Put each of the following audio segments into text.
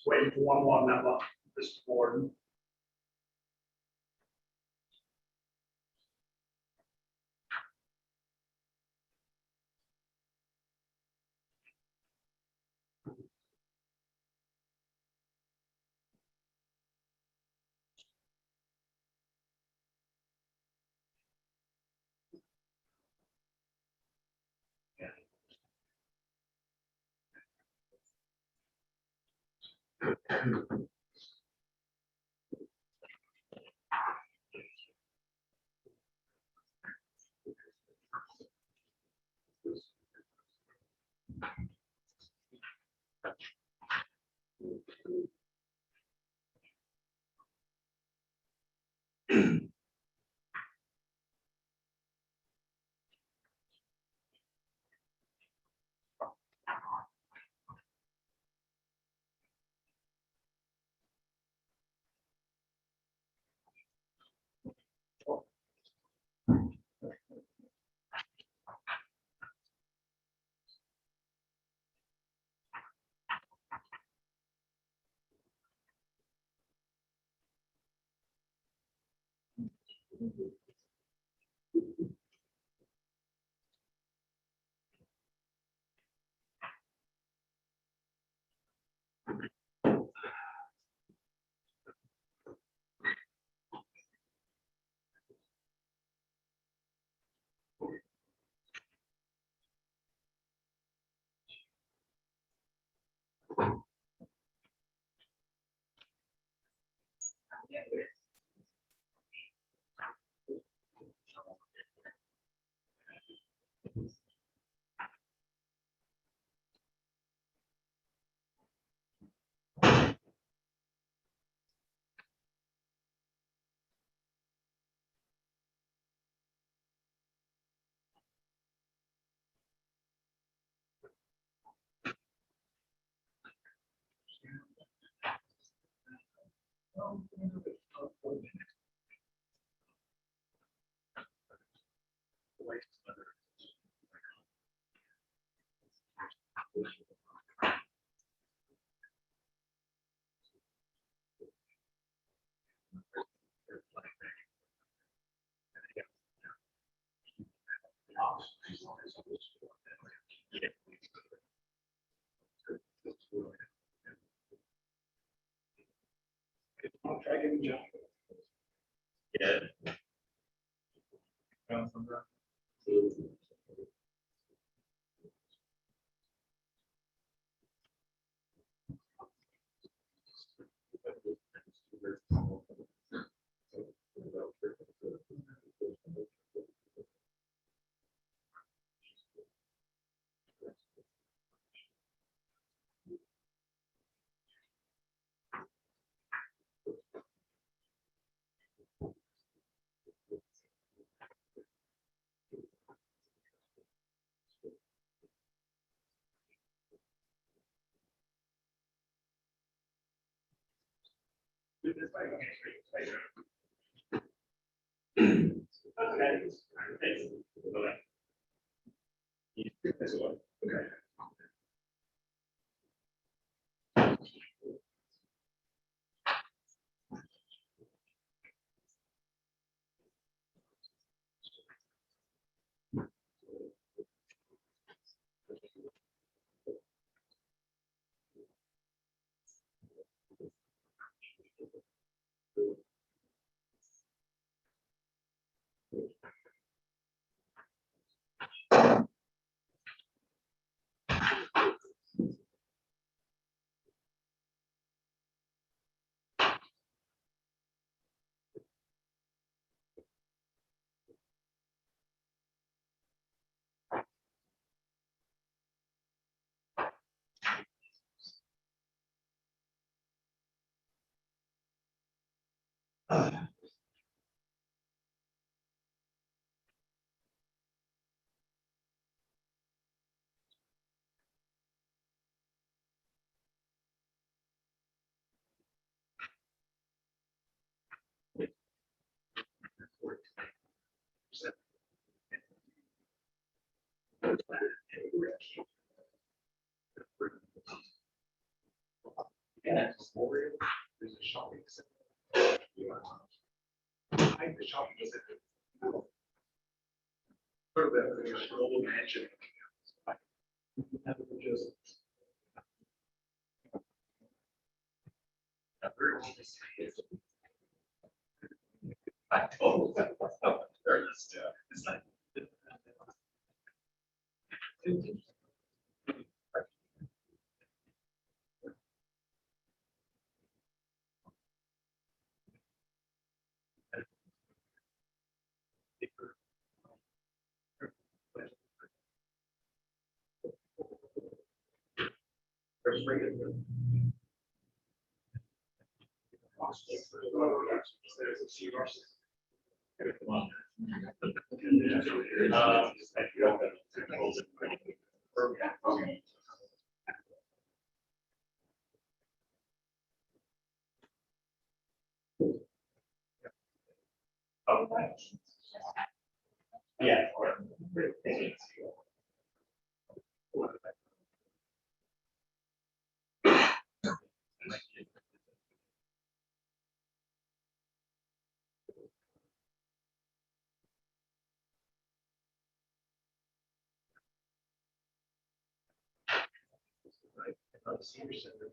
waiting for one more member of this board. I'll try giving John. Yeah. Okay. Yeah, it's over. There's a shopping center. I think the shopping center. Sort of a global mansion. Just. I told them. It's like. Yeah. Senior center.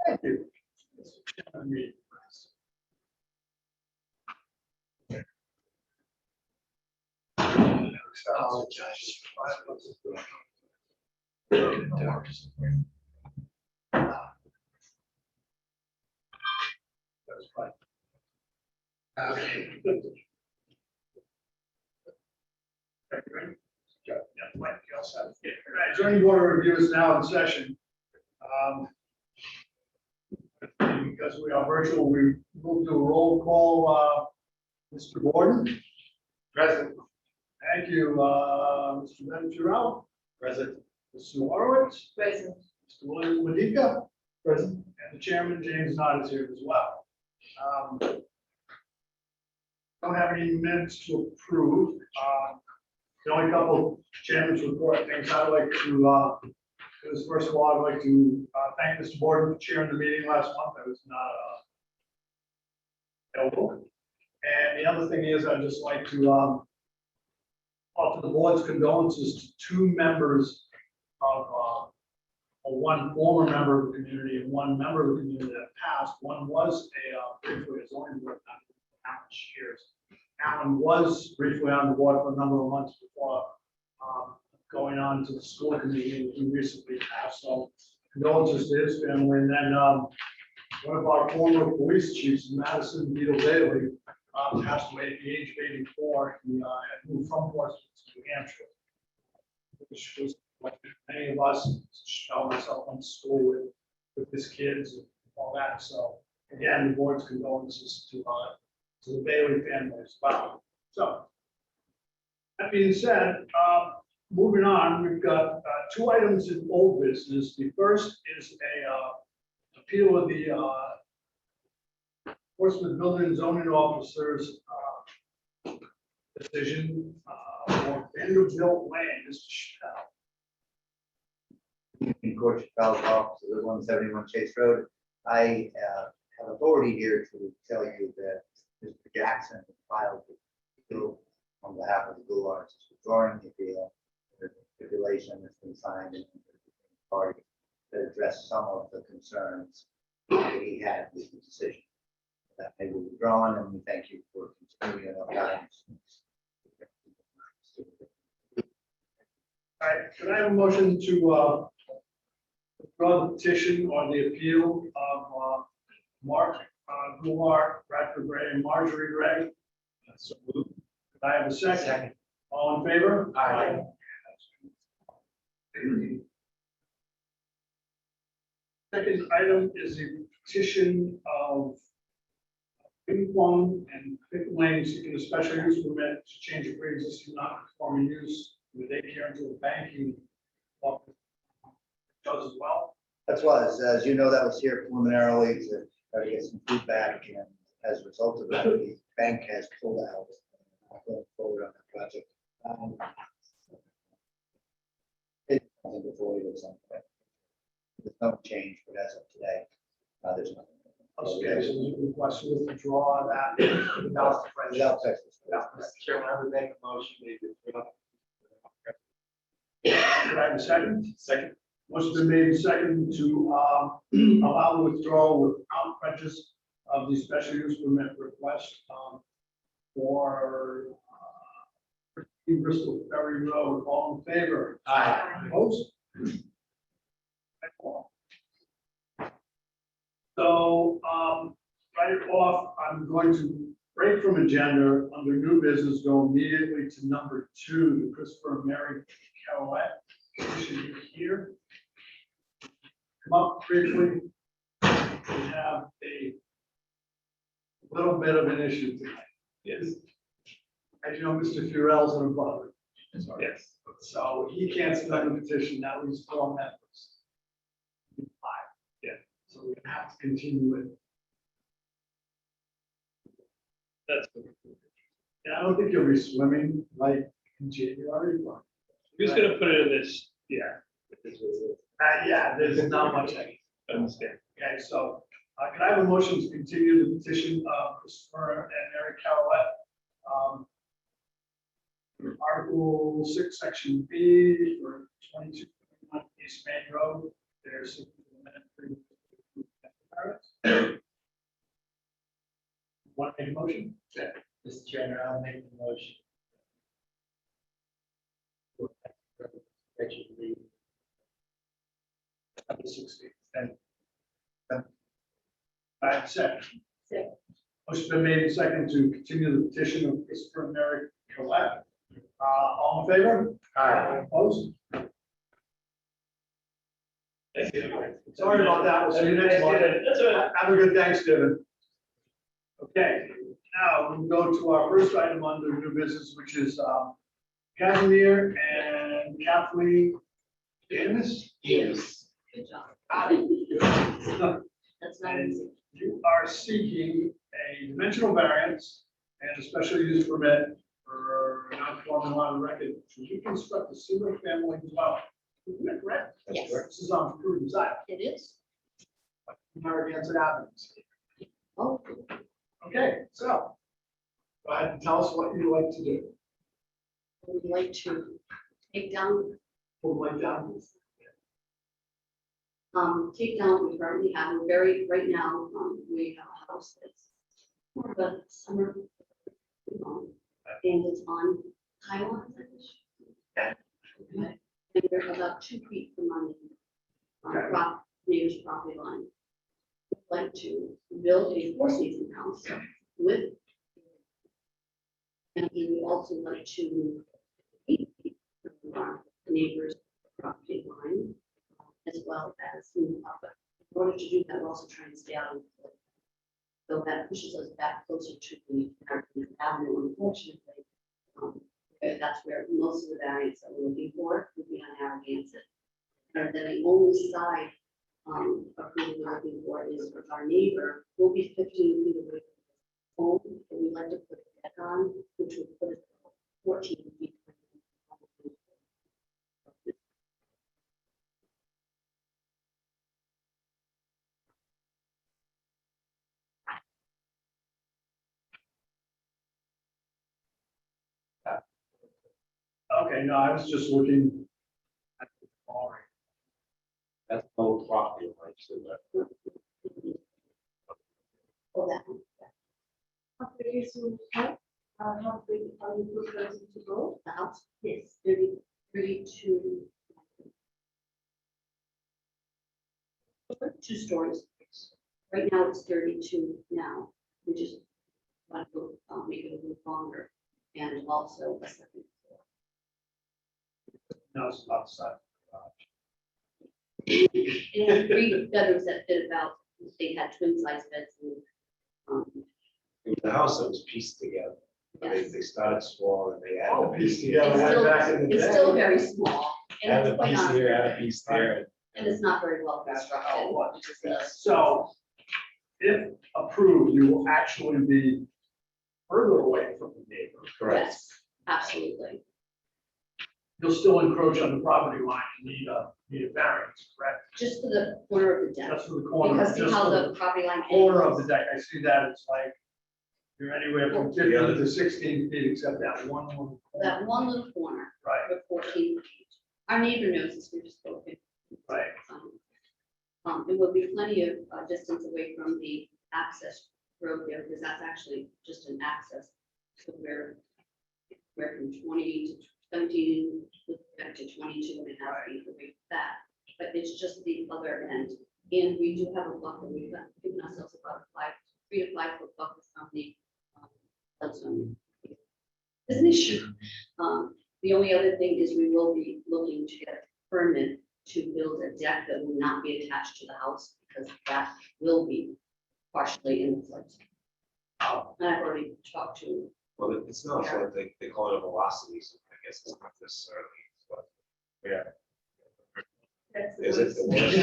Thank you. That's fine. Okay. Zoning board review is now in session. Because we are virtual, we move to a roll call. Mr. Gordon. Present. Thank you. Mr. Venturell. Present. Mr. Horowitz. Present. Mr. William Wadika. Present. And the chairman, James Knott, is here as well. Don't have any minutes to approve. The only couple chairman's report things I'd like to is first of all, I'd like to thank Mr. Gordon for chairing the meeting last month. I was not available. And the other thing is, I'd just like to offer the board's condolences to two members of one former member of the community and one member of the community that passed. One was briefly a zoning board member for how much years. Alan was briefly on the board for a number of months before going on to the school committee, and he recently passed. So condolences to his family. And then one of our former police chiefs, Madison Beetle Bailey, passed away at the age of 84. He had moved from Portsmouth to New Hampshire, which was like many of us. I myself went to school with his kids and all that. So again, the board's condolences to the Bailey family as well. So That being said, moving on, we've got two items in old business. The first is a appeal of the Portsmouth Building and Zoning Officers decision for Vanderbilt Lane. Mr. Chappelle. In Court Chicago's office of 171 Chase Road. I have authority here to tell you that Mr. Jackson filed the appeal on behalf of the Blue Arts, withdrawing the appeal. The stipulation has been signed in the party that addressed some of the concerns that he had with the decision. That may be withdrawn, and we thank you for continuing our guidance. All right, can I have a motion to withdraw the petition or the appeal of Mark Goulart, Bradford Gray, and Marjorie Gray? So moved. Could I have a second? Second. All in favor? Aye. Second item is a petition of Ping Pong and Pick Lane seeking a special use permit to change a pre-existing non-conforming use with daycare into a banking. Office. Does as well. That's was, as you know, that was here preliminarily to try to get some feedback, and as a result of that, the bank has pulled out. Going forward on that project. It's before you or something. There's no change, but as of today, there's nothing. Okay, so you request to withdraw that without the prejudice. Without Texas. Without prejudice. Chairman, I would make a motion. Could I have a second? Second. Motion's been made and seconded to allow the withdrawal without prejudice of the special use permit request for Bristol Ferry Road. All in favor? Aye. Opposed? So, right off, I'm going to break from agenda under new business, go immediately to number 2, the Christopher and Mary Calloway. Petition here. Come up briefly. We have a little bit of an issue tonight. Yes. As you know, Mr. Furell's an abutter. Yes. So he can't submit the petition, now he's 4 members. 5. Yeah. So we're gonna have to continue it. That's. And I don't think you'll be swimming like in January, but. I'm just gonna put it in this, yeah. Yeah, there's not much I can Understand. Okay, so, can I have a motion to continue the petition of Christopher and Mary Calloway? Article 6, Section B, for 22 East Main Road, there's. Want to make a motion? Mr. Chairman, I'll make the motion. Number 16. And I have a second. Second. Motion's been made and second to continue the petition of Christopher and Mary Collette. All in favor? Aye. Opposed? Thank you. Sorry about that. We'll see you next month. That's all right. Have a good Thanksgiving. Okay, now we'll go to our first item under new business, which is Casimir and Kathleen Davis. Yes. Good job. That's not And easy. you are seeking a dimensional variance and a special use permit for non-conforming lot of record to reconstruct a single family dwelling. Isn't that correct? Yes. This is on Prudence Island, It is. Narragansett Avenue. Oh, Okay, so go ahead and tell us what you'd like to do. I would like to take down, Pull the light down. we currently have, right now, we have a house that's more of a summer. And it's on Highlands. Okay. Okay. And we're about 2 feet from my neighbor's property line. I'd like to build a 4-season house with. And we would also like to meet our neighbor's property line, as well as move up. But in order to do that, we're also trying to stay out of the. So that pushes us back closer to the Avenue, unfortunately. that that's where most of the variance that we're looking for would be on Narragansett. And then the only side approval we're looking for is for our neighbor, will be 15 feet away from home, and we'd like to put a deck on, which would put it 14 feet. Okay, no, I was just looking at the drawing. That's both property lines, so that. Oh, that one. How big is your house? How big are you proposing to go? The house is 32. 2 stories. Right now it's 32 now, we just want to make it a little longer, and also a second floor. No, it's outside. It has 3 bedrooms that fit about, they had twin size beds and, It was the house that was pieced together. yes. They started small and they added Oh, a pieced piece together. here. It's still, back in the it's day. still very small, and Add it's a quite piece here, add a honest, piece there. and it's not very well That's how it constructed. was. which is the- So if approved, you will actually be further away from the neighbor. Correct. Yes, absolutely. You'll still encroach on the property line and need a variance, correct? Just to the corner of the deck, That's for the corner. because see just how for the property line corner of the angles? deck, I see that, it's like, you're anywhere from 15 to 16 feet, except that one little corner. That one little corner, Right, with 14 feet. Our neighbor knows this, we're just spoken. right. It will be plenty of distance away from the access road there, because that's actually just an access. So we're from 20 to 17, back to 22 and a half feet away from that. But it's just the other end. And we do have a buffer, we've given ourselves about 3 to 5 foot buffer from the flood zone. It's an issue. The only other thing is we will be looking to get a permit to build a deck that will not be attached to the house, because that will be partially in the flood zone. And I've already talked to, Well, it's not flood, they call it a velocity, so I guess it's not necessarily. But yeah. Is it the worst?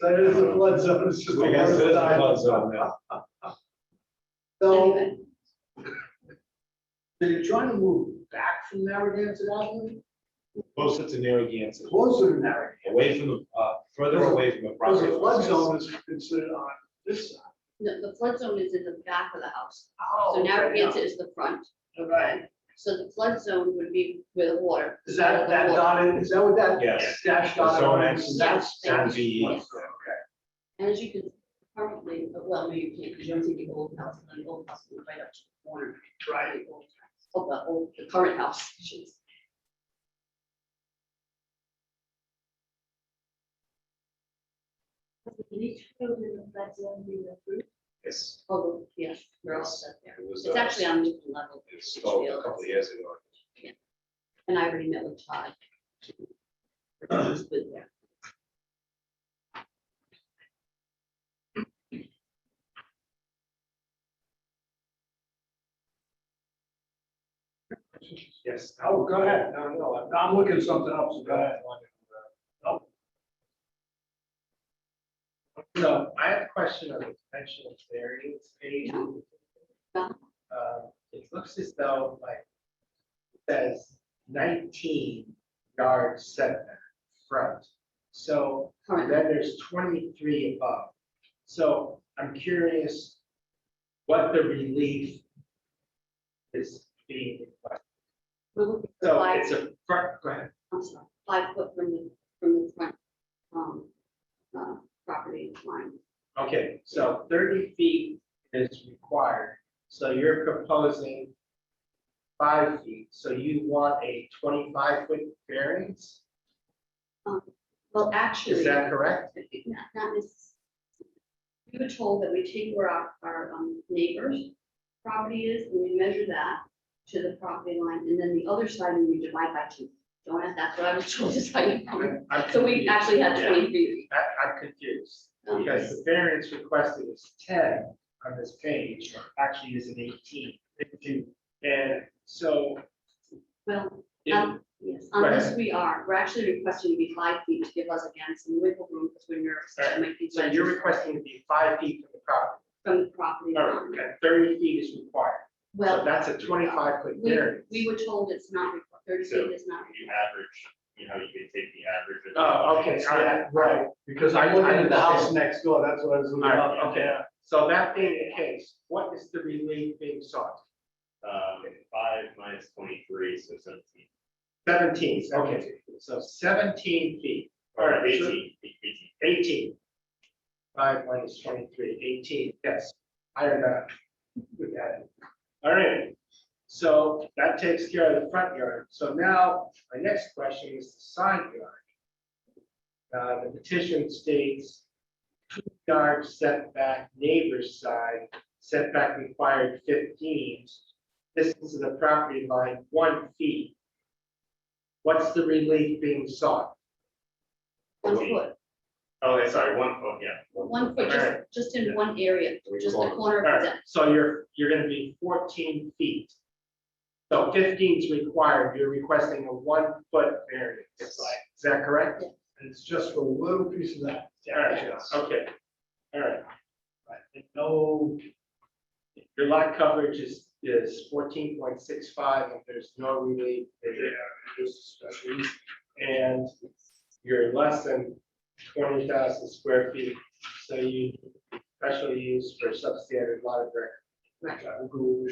So it is a flood zone, it's just. I guess it is a flood zone now. So, anyway, are you trying to move back from Narragansett Avenue? Closer to Narragansett, Closer to Narragansett? away from the, further away from the Because property. the flood lines. zone is considered on this side. the flood zone is in the back of the house. Oh, So okay, Narragansett is the front. yeah. Right. So the flood zone would be where the water. Is that the water. dotted, is that what that? Yes. Dash The dotted zone line X, is? That's, yeah, that's. VE. Okay. And as you can currently, well, no, you can't, because you don't see the old house, and the old house is right up to the corner. Right. The current house. Jeez. Each building of that zone being approved. Yes. Oh, yes, we're all set there. It was, It's actually on a different level. It's installed a couple of years ago. And I already met with Todd. It's good there. Yes, oh, go ahead, no, I'm looking something up, so go ahead. No. So I have a question on the dimensional variance page. Yeah. It looks as though like it says 19 yard setback front. So Current. then there's 23 above. So I'm curious what the relief is being requested. We're looking for So 5, it's a front, go ahead. I'm sorry, 5 foot from the front, property line. Okay, so 30 feet is required, so you're proposing 5 feet, so you want a 25-foot variance? Well, actually. Is that correct? Not necessarily. We were told that we take where our neighbor's property is, and we measure that to the property line, and then the other side, we divide by 2. Don't ask, that's what I was told, is how you. I'm So we confused. actually had 23 feet. I'm confused, Um, because the variance requested is 10 on this page, actually is an 18. And so Well, Yeah. yes, Go on ahead. this we are, we're actually requesting to be 5 feet to give us again some wiggle room because we're nervous that there might be. So you're requesting to be 5 feet from the property. From the property All line. right, and 30 feet is required. So Well, that's a 25-foot variance. we were told it's not, 30 So feet is not. you average, you know, you can take the average. of- Oh, okay, all right, Right, because I'm looking at the house next door, that's what I was looking All up. right, okay. So that being the case, what is the relief being sought? 5 minus 23, so 17. 17, okay, so 17 feet. Or right, 18. 18. 5 minus 23, 18, yes, higher than. We got it. All right, so that takes care of the front yard. So now, my next question is the side yard. The petition states 2-yard setback, neighbor's side, setback required 15. Distance of the property line 1 feet. What's the relief being sought? 1 foot, Oh, sorry, 1 foot, yeah. 1 foot, All right. just in one area, just the Corner. corner All of the right, so you're gonna be 14 feet. So 15 is required, you're requesting a 1 foot variance. Is that correct? And it's just for a little piece of that. All right, okay, all right. No, Your lot coverage is 14.65, and there's no relief. And you're less than 20,000 square feet, so you special use for substandard lot of record. Right.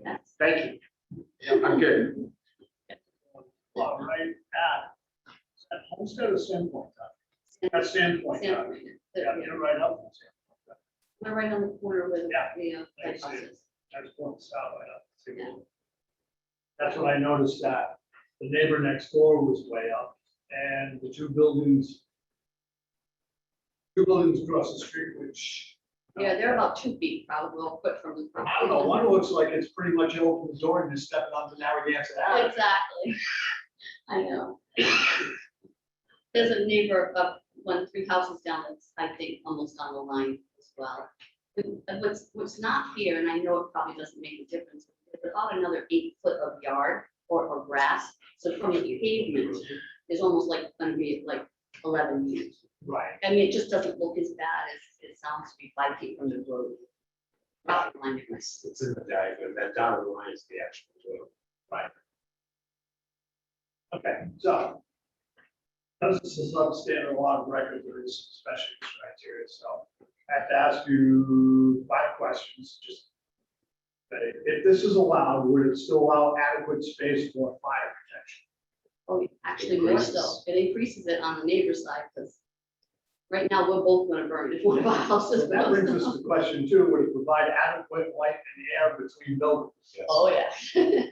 Yes. Thank you. I'm good. right at Homestead or Sandpoint? That's Sandpoint. Standpoint. Yeah, you're right up. We're right on the corner where the, Yeah. Fed house is. That's going south right up. Yeah. That's what I noticed, that the neighbor next door was way up, and the two buildings across the street, which. Yeah, they're about 2 feet probably, well, put from the. I don't know, one looks like it's pretty much you open the door and you're stepping onto Narragansett Ave. Exactly. I know. There's a neighbor up 3 houses down that's, I think, almost on the line as well. And what's not here, and I know it probably doesn't make a difference, there's about another 8 foot of yard or grass. So from the pavement, there's almost like gonna be like 11 feet. Right. I mean, it just doesn't look as bad as it sounds to be 5 feet from the road. Property line difference. It's in the diagram, that dotted line is the actual road. Right. Okay, so. This is a substandard lot of record, there is special use criteria, so I have to ask you 5 questions, just. If this is allowed, would it still allow adequate space for fire protection? Oh, actually more so. It increases it on the neighbor's side because right now we're both gonna burn if one of our houses So that brings us burns. to question 2, would it provide adequate light and air between buildings? Oh, yeah.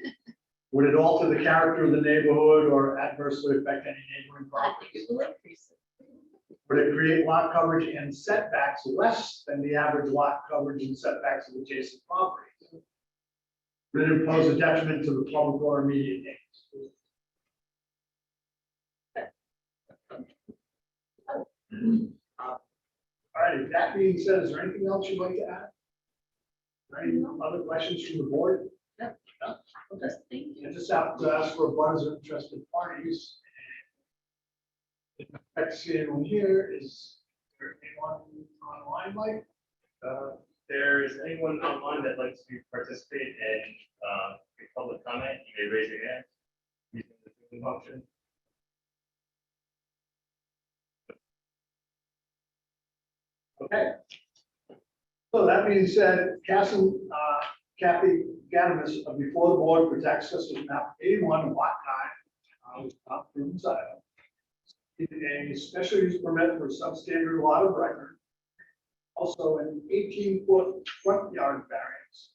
Would it alter the character of the neighborhood or adversely affect any neighboring I think properties? it will increase it. Would it create lot coverage and setbacks less than the average lot coverage and setbacks of adjacent properties? Would it impose a detriment to the public or immediate neighbors? All right, that being said, is there anything else you'd like to add? Any other questions from the board? Okay, thank you. I just have to ask for a bunch of interested parties. If I see anyone here, is there anyone online, Mike? There is anyone online that'd like to participate in public comment, you may raise your hand. Using the Zoom function. Okay. So that being said, Kathy Gadamus before the board for tax assessment map 81 lot 9, not proven side. A special use permit for substandard lot of record. Also an 18-foot front yard variance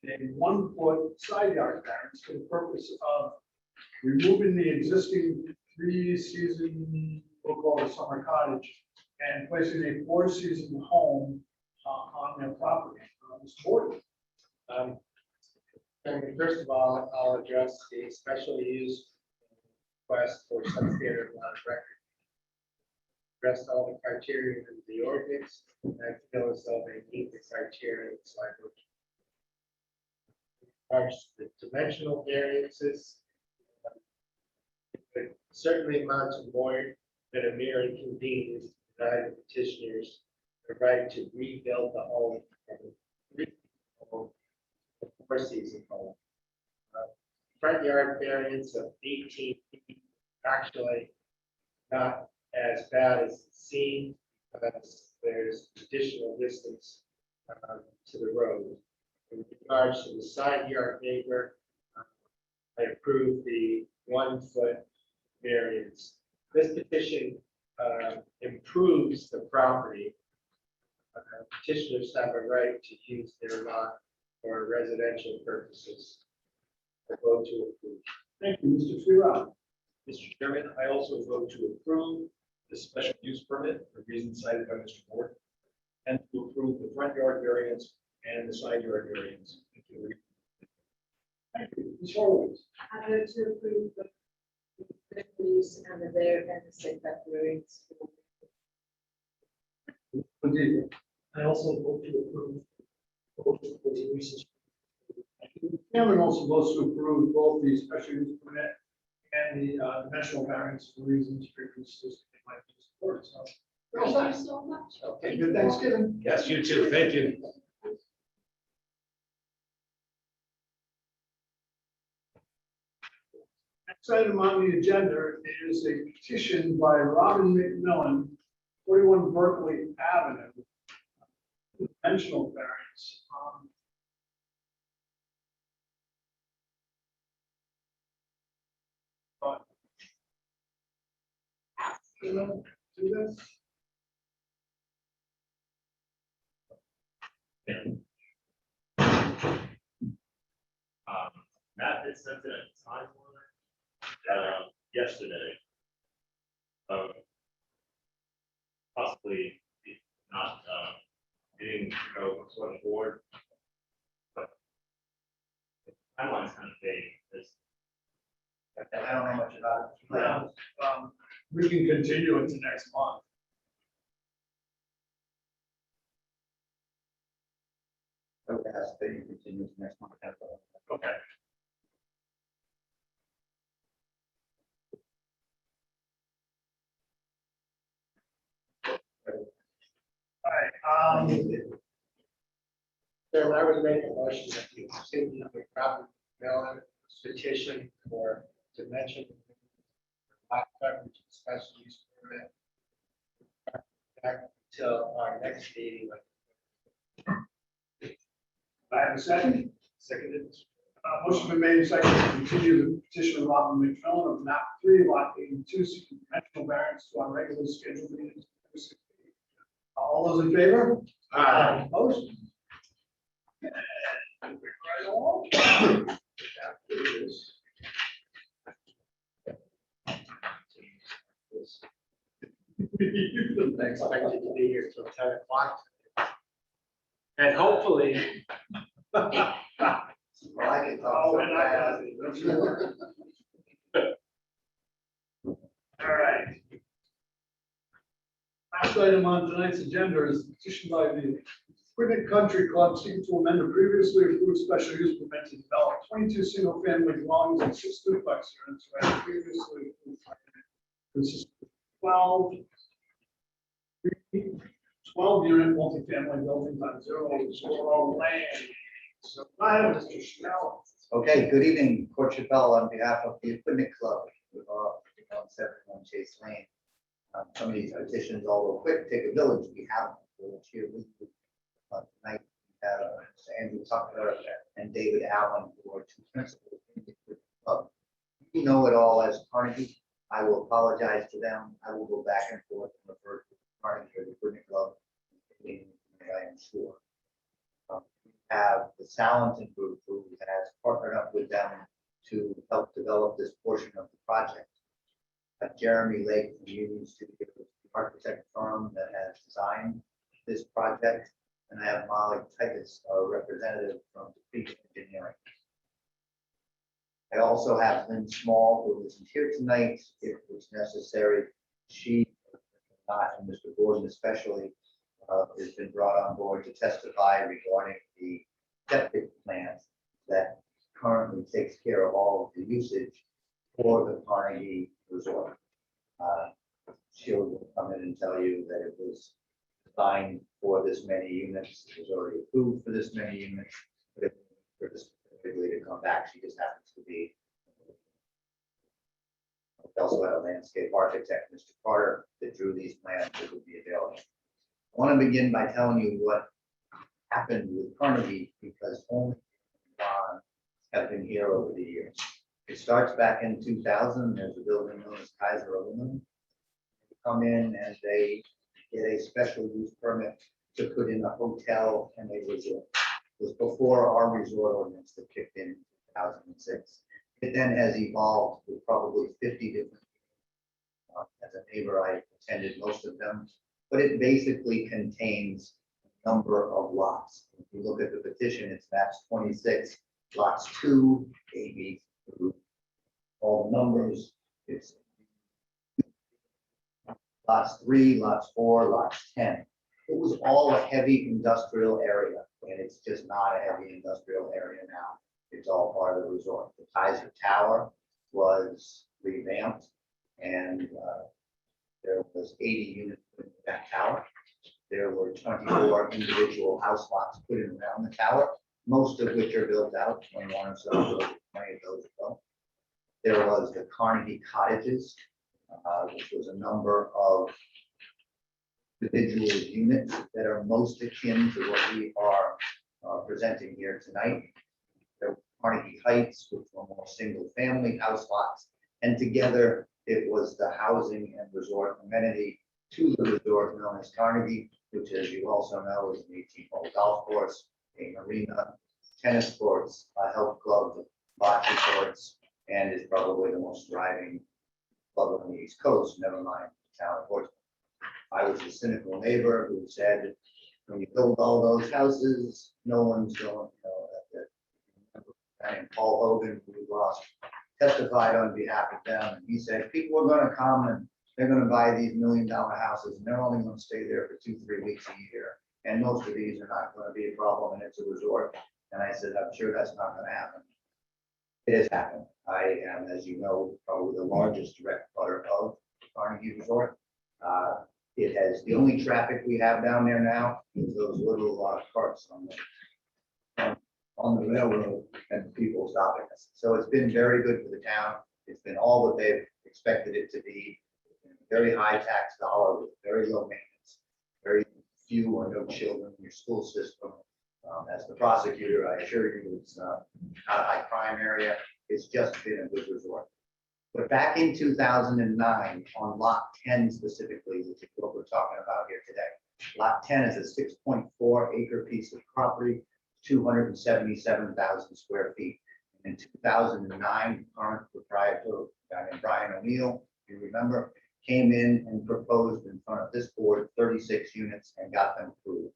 and a 1-foot side yard variance for the purpose of removing the existing 3-season, we'll call it a summer cottage, and placing a 4-season home on their property. Mr. Board. And first of all, I'll address the special use request for substandard lot of record. Addressed all the criteria in the ordinance, and I feel as though they meet the criteria, so I would regards to the dimensional variances. It certainly amounts to more than a mere inconvenience to deny the petitioners the right to rebuild the home and remodel the four-season home. Front yard variance of 18 feet, actually not as bad as it seemed, because there's additional distance to the road. In regards to the side yard neighbor, I approve the 1 foot variance. This petition improves the property. Petitioners have a right to use their lot for residential purposes. I vote to approve. Thank you, Mr. Freeland. Mr. Chairman, I also vote to approve the special use permit for reasons cited by Mr. Ward, and to approve the front yard variance and the side yard variance. Thank you, Ms. Horowitz. I vote to approve the use and the setback variance. Indeed. I also vote to approve both of the uses. Chairman also votes to approve both the special use permit and the dimensional variance for reasons previously stated by Mr. Ford. So, Thank you so much. okay, good Thanksgiving. Yes, you too. Thank you. Next item on the agenda is a petition by Robin McMillan, 41 Berkeley Avenue. Dimensional variance. But- Do this? Matt had sent it a timeline yesterday. Possibly not getting to go sort of board. But the timeline's kind of vague. I don't know much about it. Yeah, we can continue it to next month. Okay, that's the continues next month. That's all. Okay. All right, So I would make a motion that you continue the Robert Mellon petition for dimension lot coverage and special use permit back till our next meeting. I have a second. Seconded. Motion been made and seconded to continue the petition of Robin McMillan of map 3, lot 82, seeking dimensional variance to our regular scheduled meetings. All those in favor? Opposed? And we're right along. Expected to be here till 10 o'clock. And hopefully, Well, I can talk. Oh, and I got it. Don't you worry. All right. Last item on tonight's agenda is a petition by the Quinnet Country Club seeking to amend a previously approved special use permit to develop 22 single-family dwellings and 6 duplex units, whereas previously approved permit consisted of 12 unit multifamily buildings on 0 land. So, hi, Mr. Schnell. Okay, good evening, Court Chappelle, on behalf of the Equipment Club, with on 71 Chase Lane. Some of these petitions, although quick, take a village, we have them, which here with you. Tonight, we have Andrew Tucker and David Allen, who are two principals in the Equipment Club. You know it all as Carnegie. I will apologize to them. I will go back and forth and refer to Carnegie or the Equipment Club. I am sure. We have the Salenton Group, who has partnered up with them to help develop this portion of the project. Jeremy Lake from Union City, the architect firm that has designed this project, and I have Molly Titus, our representative from Defeat Engineering. I also have Lynn Small, who isn't here tonight, if it's necessary. She, and Mr. Gordon especially, has been brought on board to testify regarding the septic plans that currently takes care of all of the usage for the Carnegie Resort. She'll come in and tell you that it was designed for this many units, it was already approved for this many units, but if for this specifically to come back, she just happens to be. We also had a landscape architect, Mr. Carter, that drew these plans that would be available. I want to begin by telling you what happened with Carnegie, because only bonds have been here over the years. It starts back in 2000. There's a building known as Kaiser Aluminum. They come in and they get a special use permit to put in a hotel and a resort. It was before our resort ordinance that kicked in 2006. It then has evolved with probably 50 different. As a neighbor, I attended most of them, but it basically contains a number of lots. If you look at the petition, it's maps 26, lots 2, A, B, through all the numbers. It's lots 3, lots 4, lots 10. It was all a heavy industrial area, and it's just not a heavy industrial area now. It's all part of the resort. The Kaiser Tower was revamped, and there was 80 units put in that tower. There were 24 individual house lots put in around the tower, most of which are built out, 21 or so, 20 of those are built. There was the Carnegie Cottages, which was a number of individual units that are most akin to what we are presenting here tonight. There were Carnegie Heights, which were more single-family house lots, and together it was the housing and resort amenity to the resort known as Carnegie, which, as you also know, is an 18-hole golf course, a marina, tennis courts, a health club, bocce courts, and is probably the most thriving club on the East Coast, never mind the town of Portsmouth. I was a cynical neighbor who said, when you build all those houses, no one's going, and Paul Hogan, who we lost, testified on behalf of them, and he said, people are gonna come and they're gonna buy these $1 million houses, and they're only gonna stay there for 2-3 weeks a year. And most of these are not gonna be a problem, and it's a resort. And I said, I'm sure that's not gonna happen. It has happened. I am, as you know, probably the largest direct butter of Carnegie Resort. It has, the only traffic we have down there now is those little carts on the railroad and people stopping us. So it's been very good for the town. It's been all that they've expected it to be. Very high tax dollar with very low maintenance, very few or no children in your school system. As the prosecutor, I assure you, it's not a high crime area. It's just been a good resort. But back in 2009, on lot 10 specifically, which is what we're talking about here today, lot 10 is a 6.4 acre piece of property, 277,000 square feet. In 2009, current proprietor, a guy named Brian O'Neill, you remember, came in and proposed in front of this board 36 units and got them approved.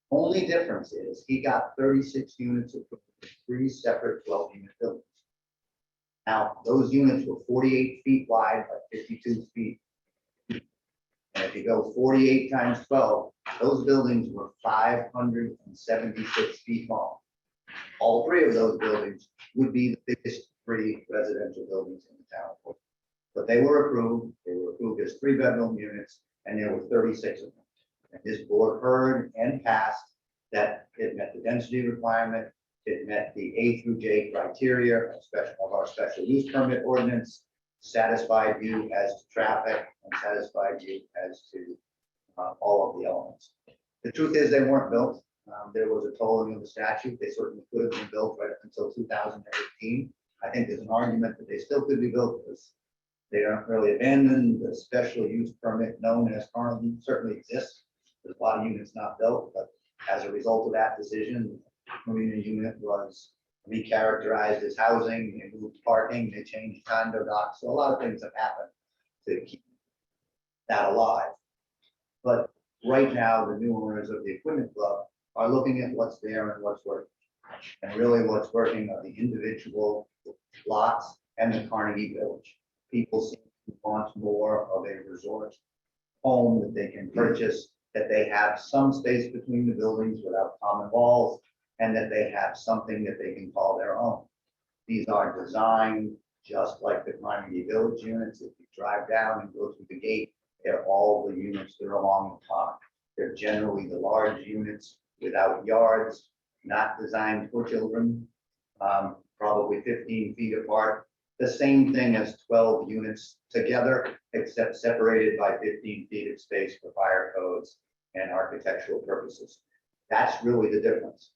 Only difference is he got 36 units approved in 3 separate 12-unit buildings. Now, those units were 48 feet wide by 52 feet. And if you go 48 times 12, those buildings were 576 feet long. All 3 of those buildings would be the biggest 3 residential buildings in the town. But they were approved as 3-bedroom units, and there were 36 of them. And this board heard and passed that it met the density requirement, it met the A through J criteria of our special use permit ordinance, satisfied you as to traffic, and satisfied you as to all of the elements. The truth is they weren't built. There was a tolling of the statute. They certainly could have been built right up until 2018. I think there's an argument that they still could be built because they aren't really abandoned. The special use permit known as Carnegie certainly exists. There's a lot of units not built, but as a result of that decision, the marina unit was recharacterized as housing, they moved parking, they changed condo docks. So a lot of things have happened to keep that alive. But right now, the new owners of the equipment club are looking at what's there and what's working. And really what's working are the individual lots and the Carnegie Village. People seem to want more of a resort home that they can purchase, that they have some space between the buildings without common walls, and that they have something that they can call their own. These are designed just like the Carnegie Village units. If you drive down and go through the gate, they're all the units that are along the pond. They're generally the large units without yards, not designed for children, probably 15 feet apart. The same thing as 12 units together, except separated by 15 feet of space for fire codes and architectural purposes. That's really the difference.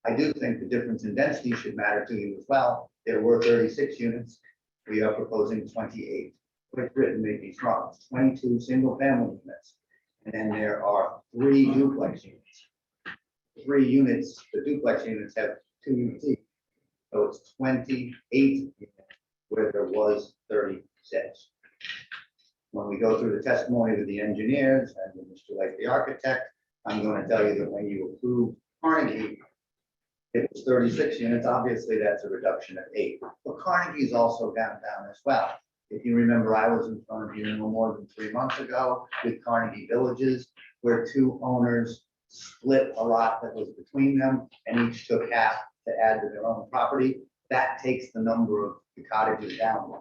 I do think the difference in density should matter to you as well. There were 36 units. We are proposing 28. Quick written may be strong. 22 single family units. And then there are 3 duplex units. 3 units, the duplex units have 2 units each. So it's 28 units where there was 36. When we go through the testimony with the engineers and with Mr. Lake, the architect, I'm going to tell you that when you approve Carnegie, it was 36 units. Obviously, that's a reduction of 8. But Carnegie is also down as well. If you remember, I was in front of you no more than 3 months ago with Carnegie Villages, where 2 owners split a lot that was between them and each took half to add to their own property. That takes the number of the cottages down.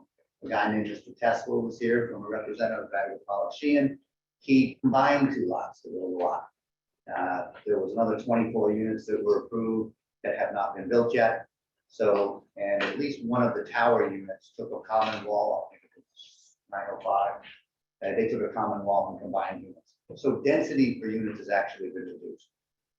A guy named Mr. Tesla was here from a representative of Sheehan. He combined 2 lots to build a lot. There was another 24 units that were approved that have not been built yet. So, and at least one of the tower units took a common wall, I think it was 905. They took a common wall and combined units. So density per unit has actually been reduced.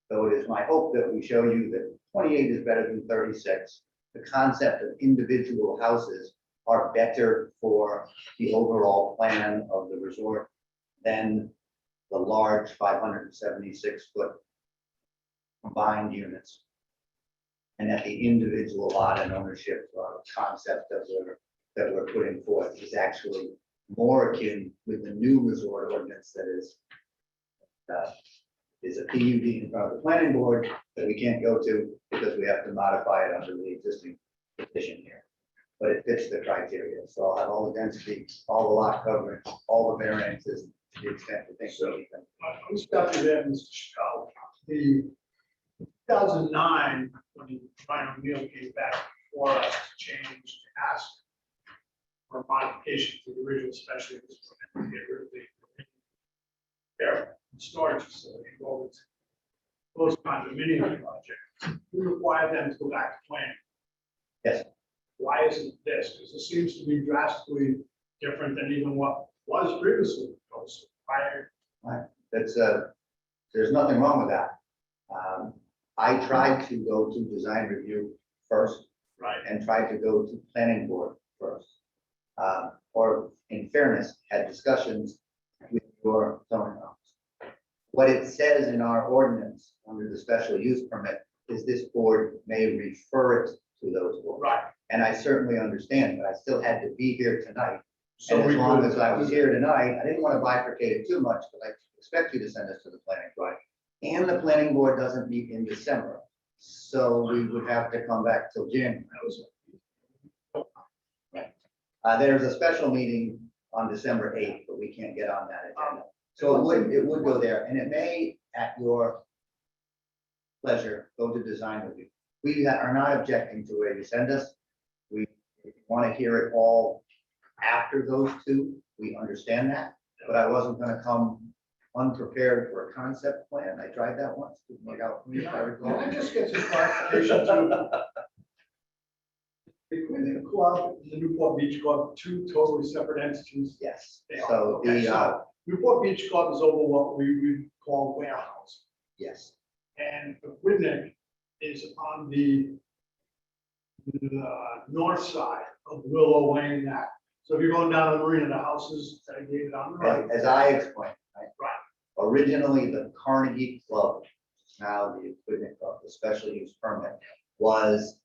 So it is my hope that we show you that 28 is better than 36. The concept of individual houses are better for the overall plan of the resort than the large 576-foot combined units. And that the individual lot and ownership concept that we're putting forth is actually more akin with the new resort ordinance that is a PUD in front of the planning board that we can't go to because we have to modify it under the existing petition here. But it fits the criteria. So I'll have all the density, all the lot coverage, all the variances to the extent we think so. I'm stop you there, Mr. Scout. The 2009, when Brian O'Neill came back for us to change, to ask for modification to the original special use permit to get rid of the air storage facility, go to those condominium projects, we require them to go back to planning. Yes. Why isn't this? Because it seems to be drastically different than even what was previously proposed prior. That's there's nothing wrong with that. I tried to go to design review first. Right. And tried to go to planning board first. Or in fairness, had discussions with your zoning office. What it says in our ordinance under the special use permit is this board may refer it to those boards. Right. And I certainly understand, but I still had to be here tonight. So And as we long could- as I was here tonight, I didn't want to bifurcate it too much, but I expect you to send us to the planning board. And the planning board doesn't meet in December, so we would have to come back till January. There's a special meeting on December 8th, but we can't get on that agenda. So it would go there, and it may, at your pleasure, go to design review. We are not objecting to where you send us. We want to hear it all after those 2. We understand that, but I wasn't going to come unprepared for a concept plan. I tried that once. Didn't work out for me, if I recall. Can I just get some clarification too? The Equipment Club and the Newport Beach Club, 2 totally separate entities. Yes, They are. so Okay, the, so Newport Beach Club is over what we call warehouse. yes, And the Whitnick is on the north side of Willow Lane that. So if you're going down the marina, the houses that I gave it on the right. as I explained, right? Right. Originally, the Carnegie Club, now the Equipment Club, the special use permit, was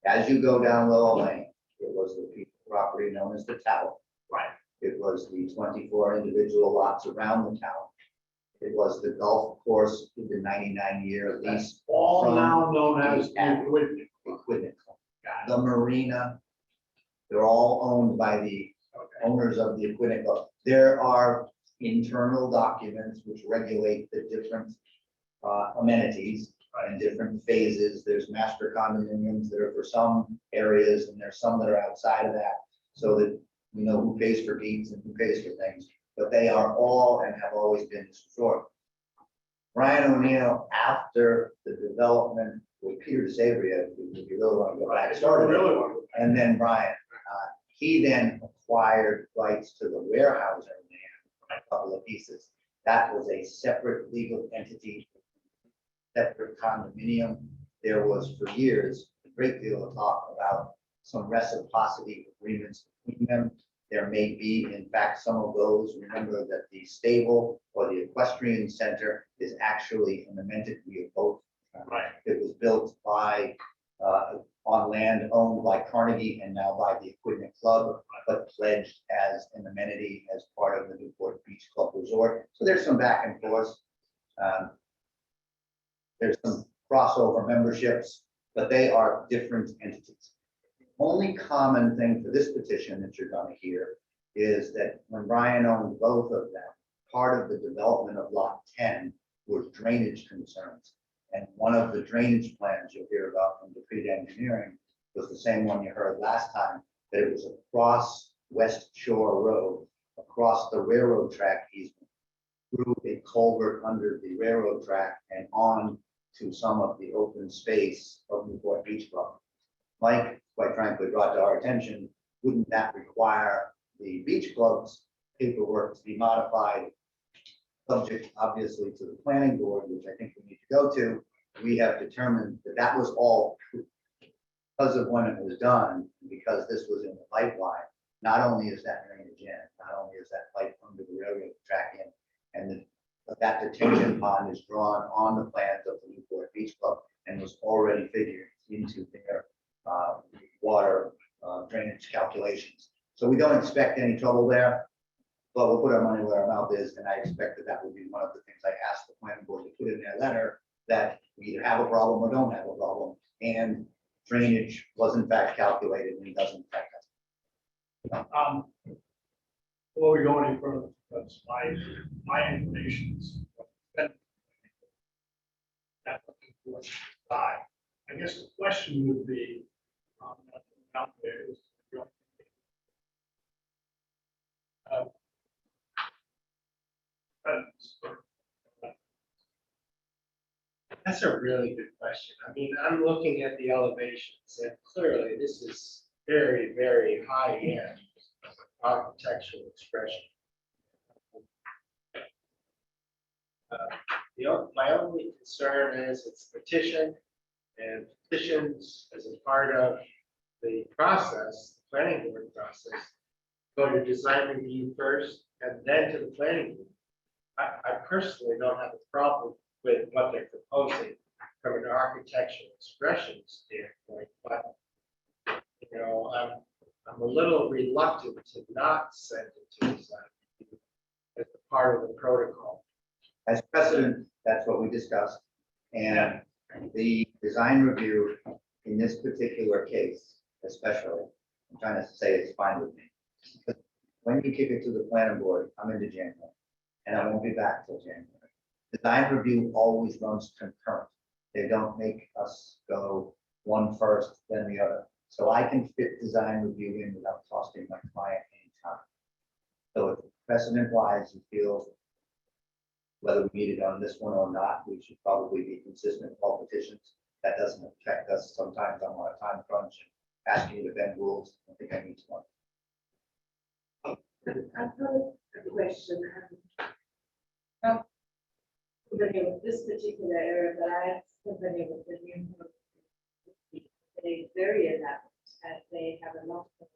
as you go down Willow Lane, it was the piece of property known as the tower. Right. It was the 24 individual lots around the tower. It was the golf course with the 99-year That's lease. all from now known as the the Whitnick. Equipment Club. Got it. The marina, they're all owned by the Okay. owners of the Equipment Club. There are internal documents which regulate the different amenities. in different phases. There's master condominiums that are for some areas, and there's some that are outside of that, so that we know who pays for deeds and who pays for things. But they are all and have always been historic. Brian O'Neill, after the development with Peter DeSabria, if you really want to go back, started it. And then Brian, he then acquired rights to the warehousing land, a couple of pieces. That was a separate legal entity, separate condominium. There was for years a great deal of talk about some reciprocity agreements between them. There may be, in fact, some of those. Remember that the stable or the equestrian center is actually an amenity of both. Right. It was built by, on land owned by Carnegie and now by the Equipment Club, but pledged as an amenity as part of the Newport Beach Club Resort. So there's some back and forth. There's some crossover memberships, but they are different entities. Only common thing for this petition that you're going to hear is that when Brian owned both of them, part of the development of lot 10 was drainage concerns. And one of the drainage plans you'll hear about from Decreed Engineering was the same one you heard last time, that it was across West Shore Road, across the railroad track easement, through a culvert under the railroad track and on to some of the open space of Newport Beach Club. Mike, quite frankly, brought to our attention, wouldn't that require the beach club's paperwork to be modified, subject obviously to the planning board, which I think we need to go to? We have determined that that was all true. Because of when it was done, because this was in the pipeline, not only is that drainage in, not only is that pipe under the railroad track in, and that detention pond is drawn on the plans of the Newport Beach Club and was already figured into their water drainage calculations. So we don't expect any trouble there, but we'll put our money where our mouth is, and I expect that that will be one of the things I asked the planning board to put in their letter, that we either have a problem or don't have a problem, and drainage was in fact calculated and doesn't affect us. Before we go any further, that's my information is. I guess the question would be, out there is, That's a really good question. I mean, I'm looking at the elevations and clearly this is very, very high end architectural expression. My only concern is it's petition, and petitions as a part of the process, the planning board process, go to design review first and then to the planning board. I personally don't have a problem with what they're proposing from an architectural expression standpoint, but you know, I'm a little reluctant to not send it to design review as a part of the protocol. As precedent, that's what we discussed. And the design review in this particular case, especially, I'm trying to say it's fine with me. But when you kick it to the planning board, I'm into January, and I won't be back till January. Design review always runs concurrent. They don't make us go one first, then the other. So I can fit design review in without costing my client any time. So if precedent wise, you feel whether we need it on this one or not, we should probably be consistent with all petitions. That doesn't affect us. Sometimes I'm on a time crunch and asking you to bend rules. I think I need one. I've got a question. Not familiar with this particular area, but I'm familiar with the new. They very elaborate, and they have a lot of.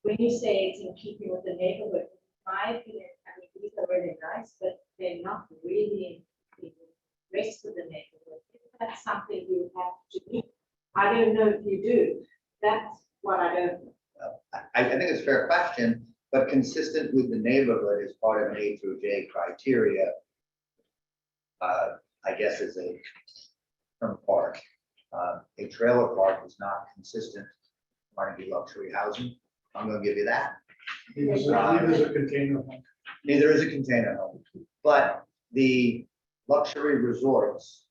When you say it's in keeping with the neighborhood, my opinion, I mean, these are really nice, but they're not really in the rest of the neighborhood. That's something you have to do. I don't know if you do. That's what I don't know. I think it's a fair question, but consistent with the neighborhood is part of an A through J criteria. I guess is a term park. A trailer park is not consistent with Carnegie luxury housing. I'm going to give you that. Neither is a container home. Neither is a container home, but the luxury resorts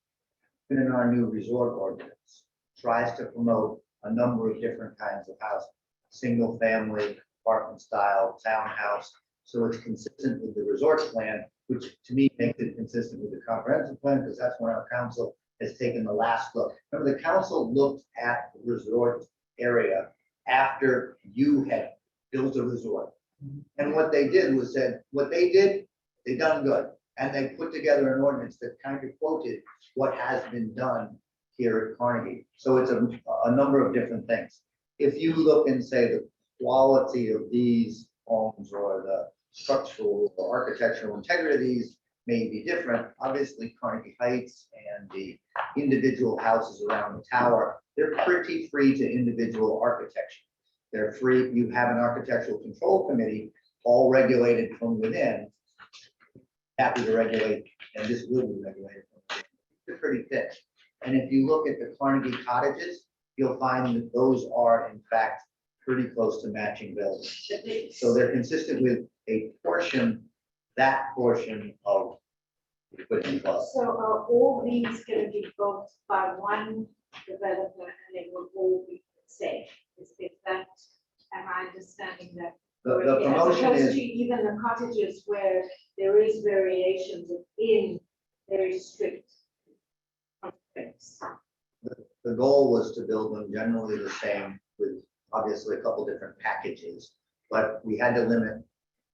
in our new resort ordinance, tries to promote a number of different kinds of housing, single family, apartment style, townhouse. So it's consistent with the resort plan, which to me makes it consistent with the comprehensive plan, because that's when our council has taken the last look. Remember, the council looked at the resort area after you had built a resort. And what they did was said, what they did, they done good. And they put together an ordinance that kind of quoted what has been done here at Carnegie. So it's a number of different things. If you look and say the quality of these homes or the structural or architectural integrity of these may be different. Obviously, Carnegie Heights and the individual houses around the tower, they're pretty free to individual architecture. They're free. You have an architectural control committee, all regulated from within. Happy to regulate, and this will be regulated from within. They're pretty thick. And if you look at the Carnegie cottages, you'll find that those are in fact pretty close to matching buildings. So they're consistent with a portion, that portion of the equipment club. So are all these going to be built by one developer and they will all be the same? Is that, am I understanding that? The correctly? As promotion opposed is, to even the cottages where there is variations within very strict constraints. the goal was to build them generally the same with obviously a couple different packages, but we had to limit.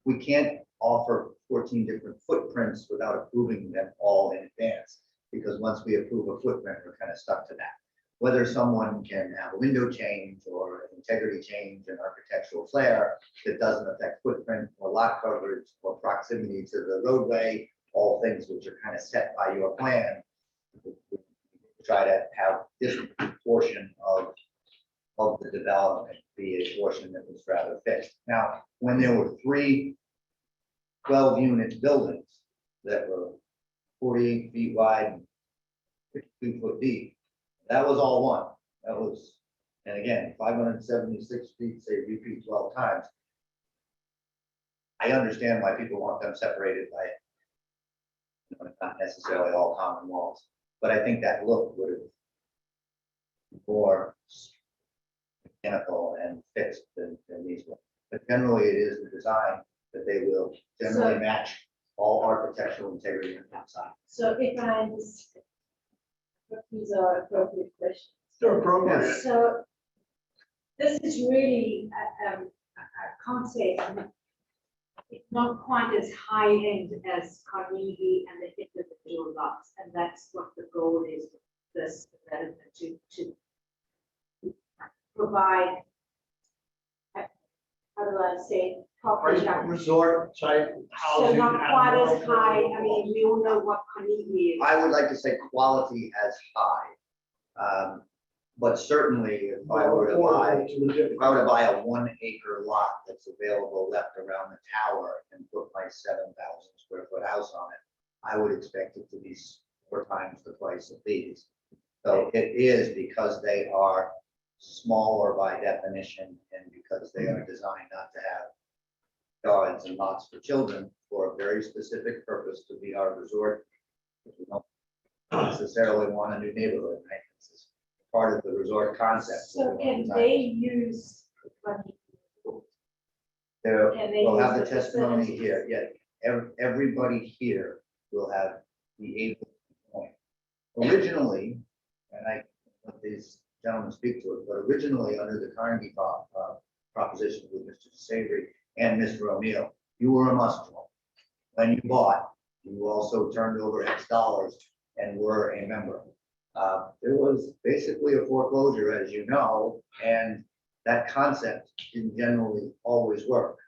We can't offer 14 different footprints without approving them all in advance, because once we approve a footprint, we're kind of stuck to that. Whether someone can have a window change or integrity change and architectural flair that doesn't affect footprint or lot coverage or proximity to the roadway, all things which are kind of set by your plan. We try to have this portion of the development be a portion that was rather fixed. Now, when there were 3 12-unit buildings that were 48 feet wide and 52 foot deep, that was all one. That was, and again, 576 feet, say repeat 12 times. I understand why people want them separated by, not necessarily all common walls, but I think that look would have been more mechanical and fixed than these ones. But generally, it is the design that they will generally So- match all architectural integrity on the outside. So if I understand, these are appropriate questions. They're appropriate. So this is really, I can't say, it's not quite as high end as Carnegie and the individual lots, and that's what the goal is with this development to provide, how do I say, proper justice. Resort type So housing. not quite as and- high, I mean, we all know what Carnegie is. I would like to say quality as high. But certainly if I were to buy, if I were to buy a 1 acre lot that's available left around the tower and put my 7,000 square foot house on it, I would expect it to be 4 times the price of these. So it is because they are smaller by definition and because they are designed not to have yards and lots for children for a very specific purpose to be our resort. We don't necessarily want a new neighborhood, right? This is part of the resort concept. So can they use Carnegie? There, Can they we'll use have the the testimony facilities? here, yeah, everybody here will have the able point. Originally, and I let these gentlemen speak to it, but originally under the Carnegie proposition with Mr. Savory and Mr. O'Neill, you were a must own. When you bought, you also turned over X dollars and were a member. There was basically a foreclosure, as you know, and that concept didn't generally always work.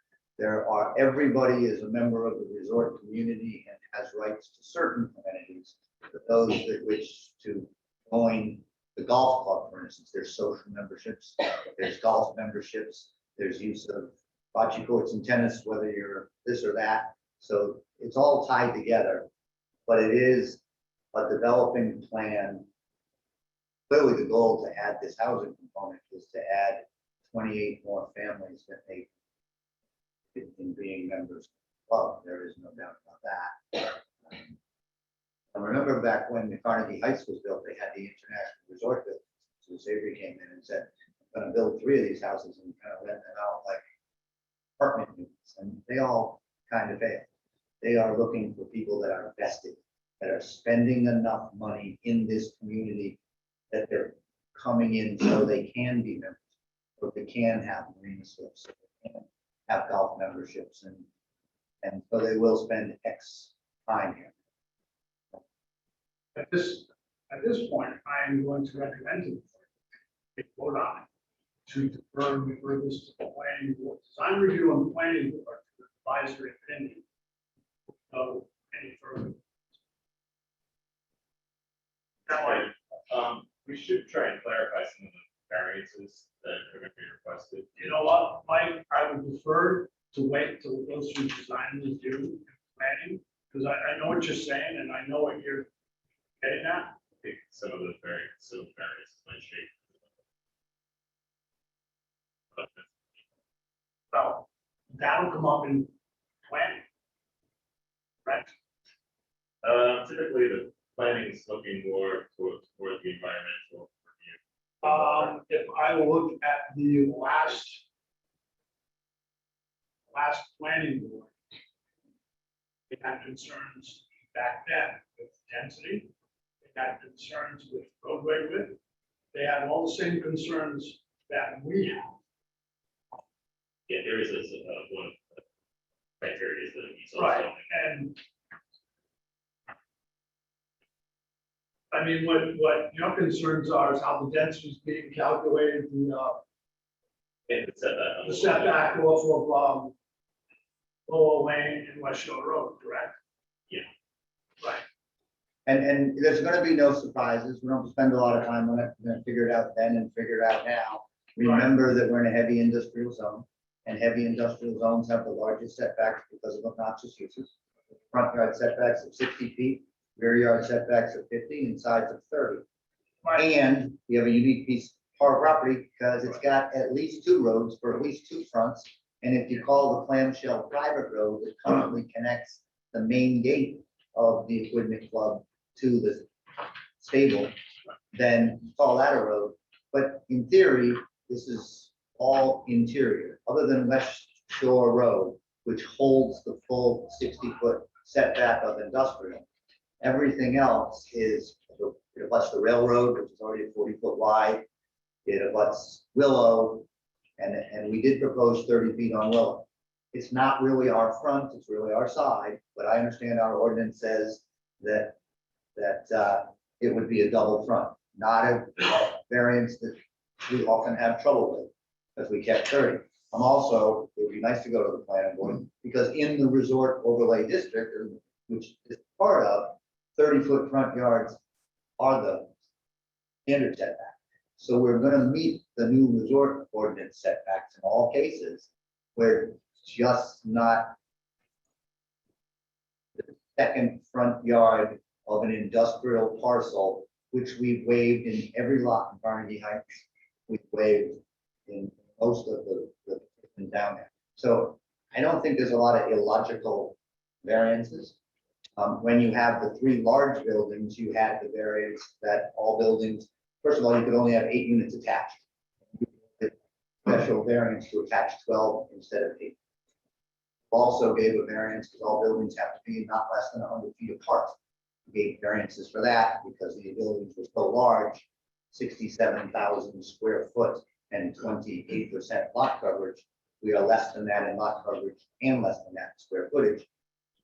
Everybody is a member of the resort community and has rights to certain amenities, but those that wish to join the golf club, for instance, there's social memberships, there's golf memberships, there's use of bocce courts and tennis, whether you're this or that. So it's all tied together, but it is a developing plan. Clearly, the goal to add this housing component is to add 28 more families that they in being members of the club. There is no doubt about that. I remember back when the Carnegie Heights was built, they had the International Resort built. So Savory came in and said, I'm gonna build 3 of these houses and kind of rent them out like apartment units, and they all kind of failed. They are looking for people that are vested, that are spending enough money in this community that they're coming in so they can be members, or they can have marina slips, so they can have golf memberships, and so they will spend X time here. At this point, I am going to recommend to the board, vote on it, to refer this to the planning board, design review and planning board, advisory opinion. So, any further? Right. We should try and clarify some of the variances that are going to be requested. You know what, Mike, I would prefer to wait till it goes through design review and planning, because I know what you're saying, and I know what you're getting at. I think some of the variances might shape. But Well, that'll come up in planning. Right, typically, the planning is looking more toward the environmental review. if I look at the last planning board, they had concerns back then with density, they had concerns with roadway width, they had all the same concerns that we have. Yeah, there is one of the criteria that meets all Right, zoning. and I mean, what your concerns are is how the density is being calculated, And the setback. the setback off of, Lowell Lane and West Shore Road, correct? Yeah. Right, And there's gonna be no surprises. We don't spend a lot of time on it. We're gonna figure it out then and figure it out now. Remember that we're in a heavy industrial zone, and heavy industrial zones have the largest setbacks because of obnoxious uses. Front yard setbacks of 60 feet, rear yard setbacks of 50, and sides of 30. right, And we have a unique piece of our property because it's got at least 2 roads for at least 2 fronts. And if you call the clamshell private road that currently connects the main gate of the equipment club to the stable, then call that a road. But in theory, this is all interior, other than West Shore Road, which holds the full 60-foot setback of industrial. Everything else is, it abuts the railroad, which is already 40-foot wide. It abuts Willow, and we did propose 30 feet on Willow. It's not really our front, it's really our side, but I understand our ordinance says that it would be a double front, not a variance that we often have trouble with, because we kept 30. I'm also, it would be nice to go to the planning board, because in the resort overlay district, which is part of, 30-foot front yards are the standard setback. So we're gonna meet the new resort ordinance setbacks in all cases. We're just not the second front yard of an industrial parcel, which we've waived in every lot in Carnegie Heights. We've waived in most of the down there. So I don't think there's a lot of illogical variances. When you have the 3 large buildings, you had the variance that all buildings, first of all, you could only have 8 units attached. Special variance to attach 12 instead of 8. Also gave a variance because all buildings have to be not less than 100 feet apart. We gave variances for that because the buildings were so large, 67,000 square foot and 28% lot coverage. We are less than that in lot coverage and less than that in square footage.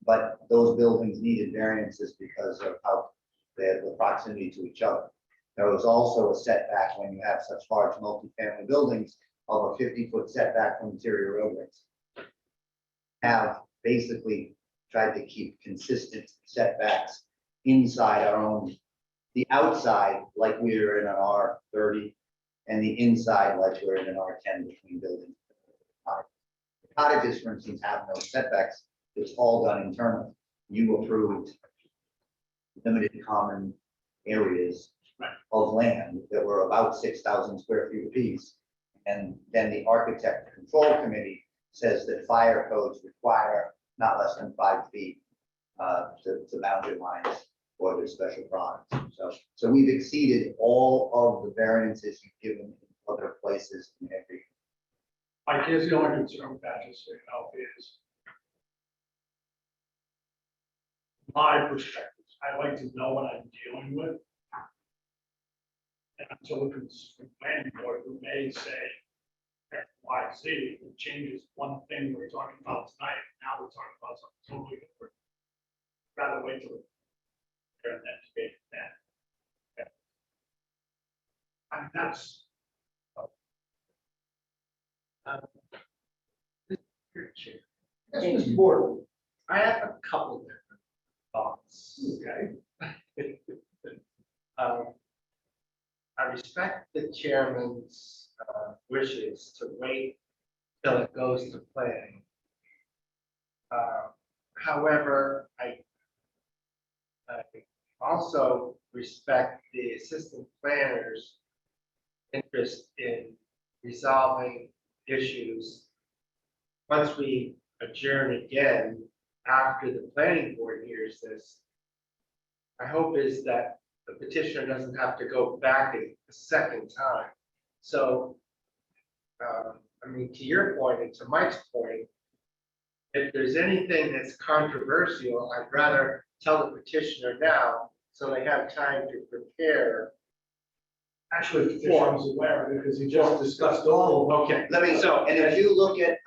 But those buildings needed variances because of how the proximity to each other. There was also a setback when you have such large multifamily buildings of a 50-foot setback from interior roadways. Have basically tried to keep consistent setbacks inside our own, the outside like we're in an R30 and the inside like we're in an R10 between buildings. Cottages, for instance, have no setbacks. It's all done internally. You approved limited common areas of land that were about 6,000 square feet apiece. And then the architect control committee says that fire codes require not less than 5 feet to boundary lines. for their special products. So we've exceeded all of the variances you've given in other places in every. Mike, here's the only concern with that, just so you know, is my perspective. I like to know what I'm dealing with. And until the planning board who may say X, Y, Z, it changes one thing we're talking about tonight, now we're talking about something totally different. Rather wait till they're in that debate then. And that's, Chair. that's Mr. Board, I have a couple different thoughts. okay? I respect the chairman's wishes to wait till it goes to planning. However, I also respect the assistant planner's interest in resolving issues once we adjourn again after the planning board hears this. My hope is that the petitioner doesn't have to go back a second time. So, I mean, to your point and to Mike's point, if there's anything that's controversial, I'd rather tell the petitioner now so they have time to prepare. Actually, the petitioner was aware of it because he just discussed all of them. Okay. Let me, So- and if you look at,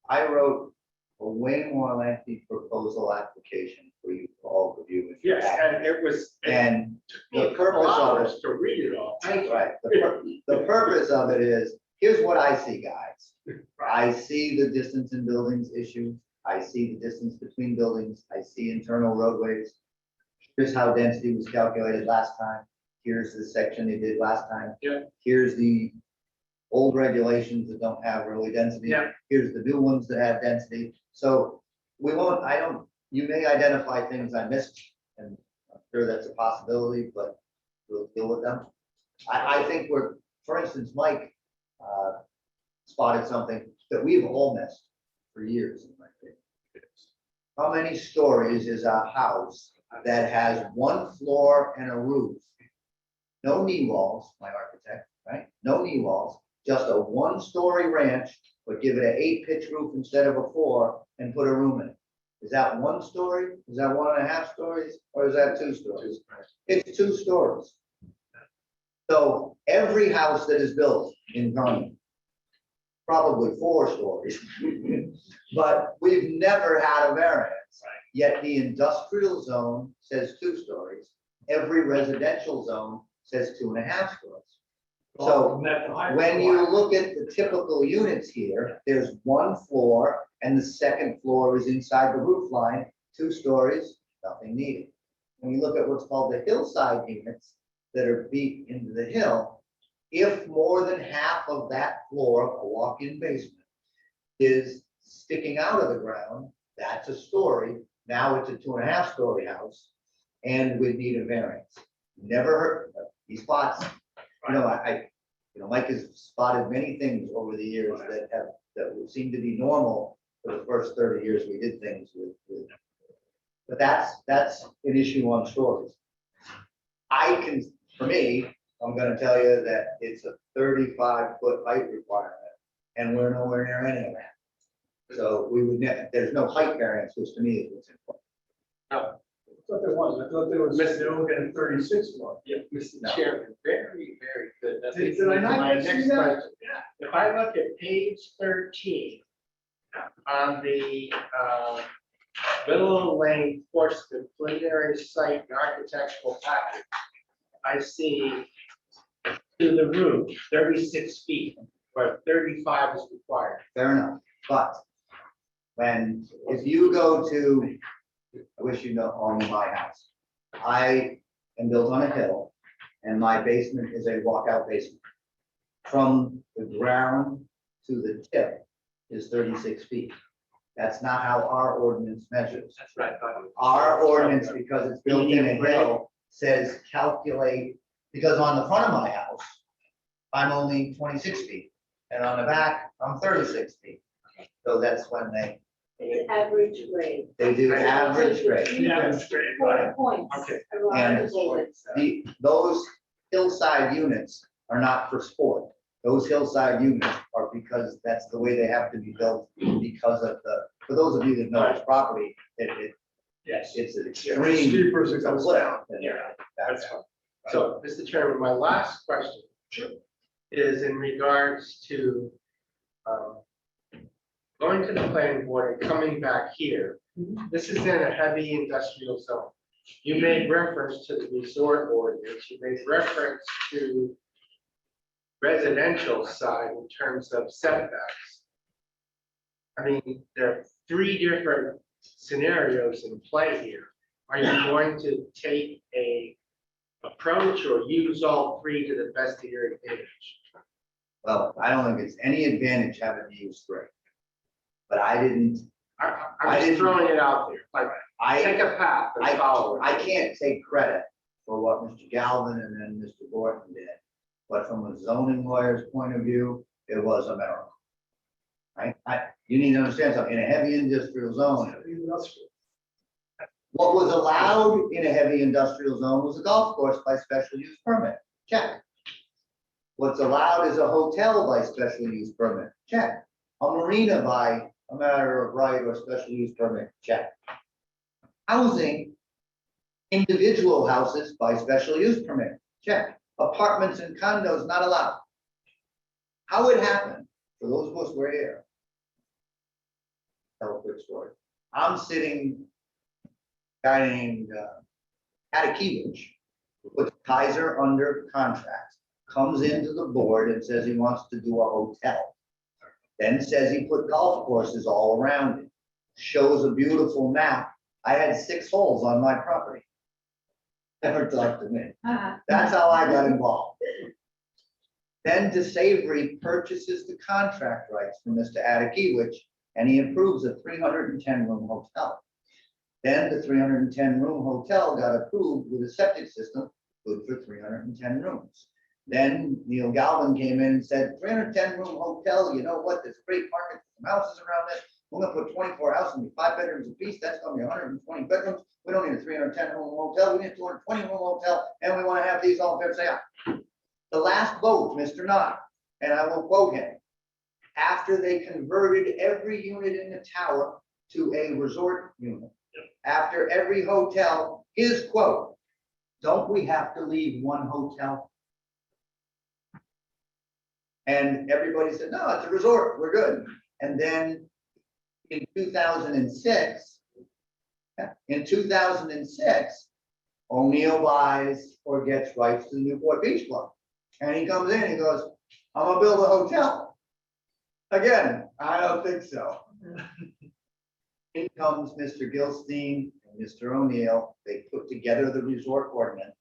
I wrote a way more lengthy proposal application for you to all review. if you Yes, have. and it was. And the a couple purpose of it, hours to read it all. Thank you. right, the purpose of it is, here's what I see, guys. I see the distance in buildings issue. I see the distance between buildings. I see internal roadways. Here's how density was calculated last time. Here's the section they did last time. Yeah. Here's the old regulations that don't have really density. Yeah. Here's the new ones that have density. So we won't, you may identify things I missed, and I'm sure that's a possibility, but we'll deal with them. I think for instance, Mike spotted something that we've all missed for years. In my opinion. How many stories is a house that has one floor and a roof? No knee walls, my architect, right? No knee walls, just a one-story ranch, but give it an 8-pitch roof instead of a 4 and put a room in it. Is that 1 story? Is that 1.5 stories? Or is that 2 stories? It's 2 stories. So every house that is built in Vernon, probably 4 stories, but we've never had a variance. Yet the industrial zone says 2 stories. Every residential zone says 2.5 stories. So when you look at the typical units here, there's 1 floor and the second floor is inside the roof line, 2 stories, nothing needed. When you look at what's called the hillside units that are beat into the hill, if more than half of that floor, a walk-in basement, is sticking out of the ground, that's a story. Now it's a 2.5 story house and would need a variance. Never heard, he spots, Mike has spotted many things over the years that would seem to be normal for the first 30 years we did things with. But that's an issue on stories. For me, I'm gonna tell you that it's a 35-foot height requirement, and we're nowhere near any of that. So we would, there's no height variance, which to me is what's important. I thought there was, they were looking at 36 one. Yeah, Mr. No. Chairman, very, very good. That Did leads I me to not my see next that? question. If I look at page 13 on the Willow Lane Portsmouth preliminary site and architectural package, I see to the roof 36 feet, where 35 is required. Fair enough, but if you go to, I wish you know, on my house. I am built on a hill and my basement is a walkout basement. From the ground to the tip is 36 feet. That's not how our ordinance measures. That's right. Our ordinance, because it's built in a hill, says calculate, because on the front of my house, I'm only 26 feet. And on the back, I'm 36 feet. So that's when they It's average grade. They do average grade. Yeah, It's 4 points. Okay. around And the board. Those hillside units are not for sport. Those hillside units are because that's the way they have to be built because of for those of you that know this property, Yes. it's an Yeah, extreme. steeper as it goes cliff. down. Yeah, that's fine. So, Mr. Chairman, my last question is in regards to going to the planning board and coming back here. This is in a heavy industrial zone. You made reference to the resort ordinance, you made reference to residential side in terms of setbacks. I mean, there are 3 different scenarios in play here. Are you going to take a approach or use all 3 to the best of your advantage? Well, I don't think it's any advantage having to use 3. But I didn't, I I'm just didn't- throwing it out there, like, take I, a path and follow it. I can't take credit for what Mr. Galvin and then Mr. Borton did. But from a zoning lawyer's point of view, it was a miracle. Right? You need to understand something, in a heavy industrial zone, Industrial. what was allowed in a heavy industrial zone was a golf course by special use permit, check. What's allowed is a hotel by special use permit, check. A marina by a matter of right or special use permit, check. Housing, individual houses by special use permit, check. Apartments and condos not allowed. How it happened, for those of us who were here. Tell a quick story. I'm sitting, guy named Atakiewicz, who puts Kaiser under contract, comes into the board and says he wants to do a hotel. Then says he put golf courses all around it, shows a beautiful map. I had 6 holes on my property. Never talked to me. That's how I got involved. Then DeSavory purchases the contract rights from Mr. Atakiewicz, and he approves a 310-room hotel. Then the 310-room hotel got approved with a septic system, good for 310 rooms. Then Neil Galvin came in and said, 310-room hotel, you know what, there's a great market, some houses around this. We're gonna put 24 houses, and 5 bedrooms apiece, that's gonna be 120 bedrooms. We don't need a 310-room hotel, we need a 220-room hotel, and we wanna have these all fair say. The last vote, Mr. Knott, and I will quote him, after they converted every unit in the tower to a resort unit, after every hotel, his quote, don't we have to leave one hotel? And everybody said, no, it's a resort, we're good. And then in 2006, O'Neill buys or gets rights to the Newport Beach Club. And he comes in, he goes, I'm gonna build a hotel. Again, I don't think so. In comes Mr. Gilstein and Mr. O'Neill, they put together the resort ordinance,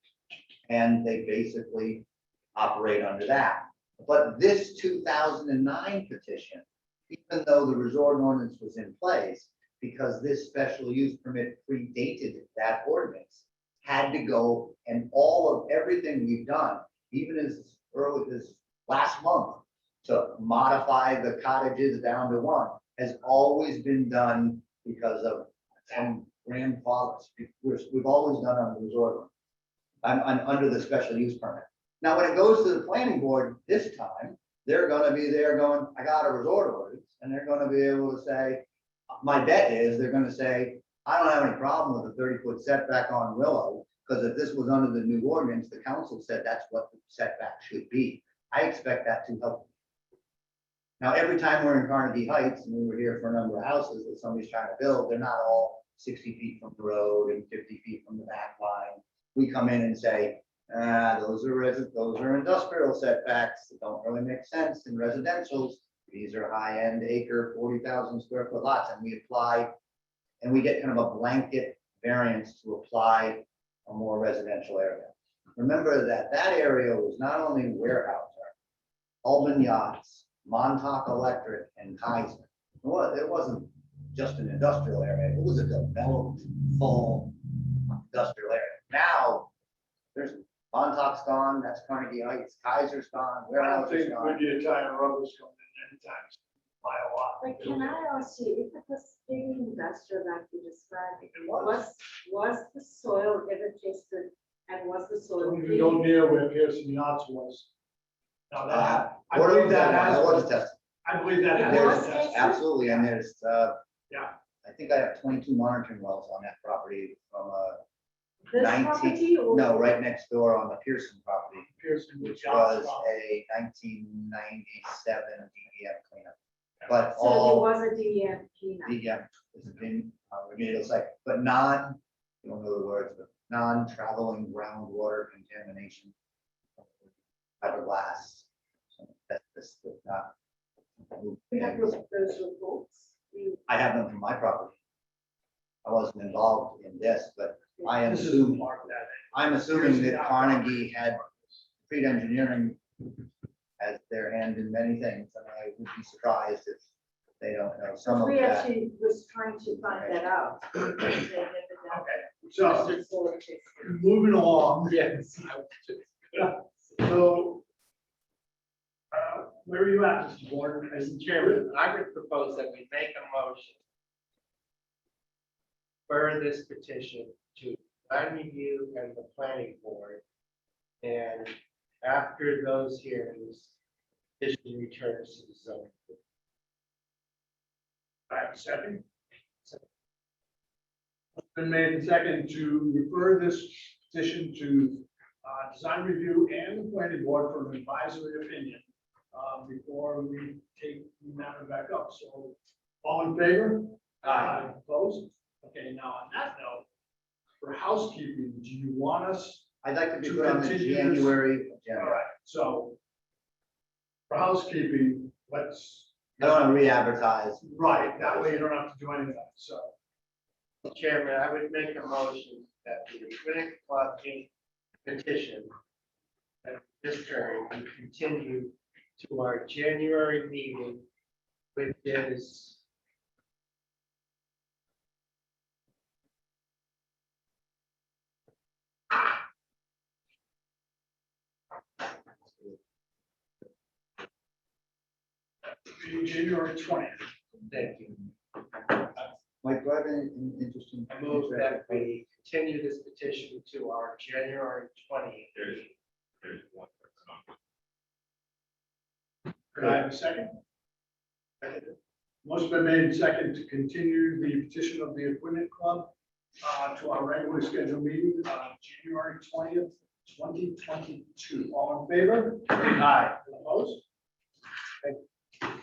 and they basically operate under that. But this 2009 petition, even though the resort ordinance was in place, because this special use permit predated that ordinance, had to go, and all of everything we've done, even as early as last month, to modify the cottages down to 1, has always been done because of some grandfathers. We've always done on the resort, under the special use permit. Now, when it goes to the planning board this time, they're gonna be there going, I got a resort ordinance, and they're gonna be able to say, my bet is they're gonna say, I don't have any problem with a 30-foot setback on Willow, because if this was under the new ordinance, the council said that's what the setback should be. I expect that to help. Now, every time we're in Carnegie Heights, and we were here for a number of houses that somebody's trying to build, they're not all 60 feet from the road and 50 feet from the back line. We come in and say, those are industrial setbacks that don't really make sense in residentials. These are high-end acre, 40,000 square foot lots, and we apply, and we get kind of a blanket variance to apply a more residential area. Remember that area was not only warehouse, Albin Yachts, Montauk Electric, and Kaiser. It wasn't just an industrial area, it was a developed, full industrial area. Now, there's Montauk's gone, that's Carnegie Heights, Kaiser's gone, I don't warehouse is think gone. Goodyear Tire and Rubber's coming in anytime, by a lot. But can I ask you, if it was big industrial like you described, It was. was the soil ever tested and was the soil? Don't even go near where Pearson Yachts was. Now that, I Board of believe that Appeals, has, I was tested. I believe that has. It was been tested. tested? Absolutely, and there's, Yeah. I think I have 22 monitoring wells on that property from, This 19 property or? no, right next door on the Pearson property, Pearson which Yachts. was a 1997 DEM cleanup. But So there all was a DEM cleanup. DEM has been remedial site, but non, you don't know the words, but non-traveling groundwater contamination. Fiberglass. This does not. We have those reports. I have them from my property. I wasn't involved in this, but I am This is assuming, part of that. I'm assuming that Carnegie had pre-engineering as their hand in many things, and I would be surprised if they don't know some of We that. actually was trying to find that out. They never done. Okay, so Just soil testing. moving along. Yes. So, where are you at, Mr. Gordon? Mr. Chairman, I would propose that we make a motion for this petition to design review and the planning board. And after those hearings, petition returns to the zoning board. I have a second. Been made and second to refer this petition to design review and the planning board for an advisory opinion before we take the matter back up. So, all in favor? Aye. Opposed? Okay, now on that note, for housekeeping, do you want us? I'd like to be To put on the continue this- January All agenda. right, so for housekeeping, let's. I don't want to re-advertise. Right, that way you don't have to do anything, so. Chairman, I would make a motion that the Clinic Club Inc. petition at this term be continued to our January meeting, which is January 20th. thank you. Mike, do I have any interesting? I move that we continue this petition to our January 20th. There's one person on. Could I have a second? Motion been made and second to continue the petition of the Equipment Club to our regularly scheduled meeting, January 20th, 2022. All in favor? Aye. Opposed?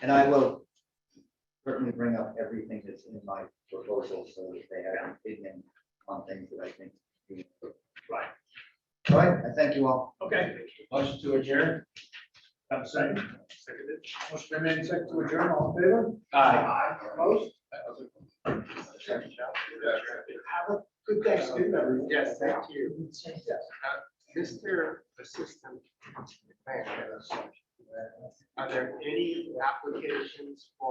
And I will certainly bring up everything that's in my proposal so that they have an opinion on things that I think. Right. All right, I thank you all. Okay. Motion to adjourn. Have a second? Seconded. Motion been made and second to adjourn. All in favor? Aye. Opposed? Have a good Thanksgiving, everyone. Yes, thank you. Mr. Assistant. Are there any applications for